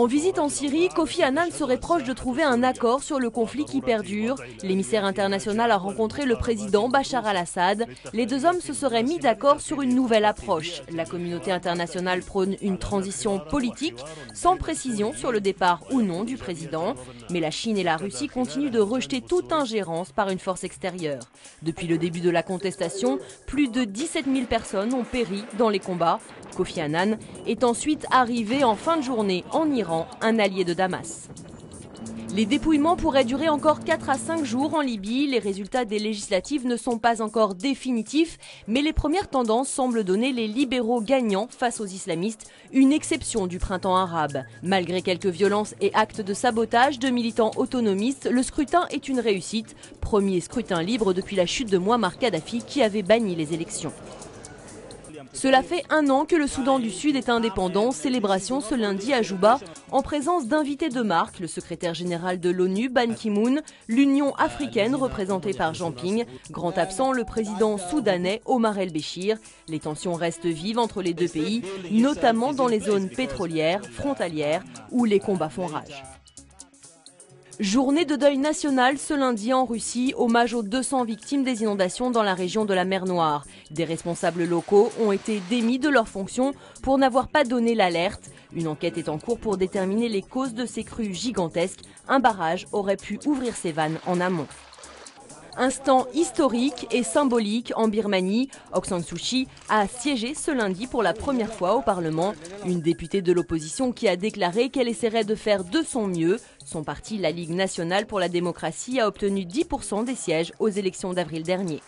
En visite en Syrie, Kofi Annan serait proche de trouver un accord sur le conflit qui perdure. L'émissaire international a rencontré le président Bachar al-Assad. Les deux hommes se seraient mis d'accord sur une nouvelle approche. La communauté internationale prône une transition politique, sans précision sur le départ ou non du président. Mais la Chine et la Russie continuent de rejeter toute ingérence par une force extérieure. Depuis le début de la contestation, plus de 17 000 personnes ont péri dans les combats. Kofi Annan est ensuite arrivé en fin de journée en Iran, un allié de Damas. Les dépouillements pourraient durer encore 4 à 5 jours en Libye. Les résultats des législatives ne sont pas encore définitifs, mais les premières tendances semblent donner les libéraux gagnants face aux islamistes, une exception du printemps arabe. Malgré quelques violences et actes de sabotage de militants autonomistes, le scrutin est une réussite. Premier scrutin libre depuis la chute de Mouammar Kadhafi qui avait banni les élections. Cela fait 1 an que le Soudan du Sud est indépendant. Célébration ce lundi à Juba en présence d'invités de marque, le secrétaire général de l'ONU, Ban Ki-moon, l'Union africaine représentée par Jean Ping, grand absent le président soudanais Omar el-Béchir. Les tensions restent vives entre les deux pays, notamment dans les zones pétrolières, frontalières, où les combats font rage. Journée de deuil national ce lundi en Russie, hommage aux 200 victimes des inondations dans la région de la mer Noire. Des responsables locaux ont été démis de leurs fonctions pour n'avoir pas donné l'alerte. Une enquête est en cours pour déterminer les causes de ces crues gigantesques. Un barrage aurait pu ouvrir ses vannes en amont. Instant historique et symbolique en Birmanie, Aung San Suu Kyi a siégé ce lundi pour la première fois au Parlement. Une députée de l'opposition qui a déclaré qu'elle essaierait de faire de son mieux. Son parti, la Ligue nationale pour la démocratie, a obtenu 10% des sièges aux élections d'avril dernier.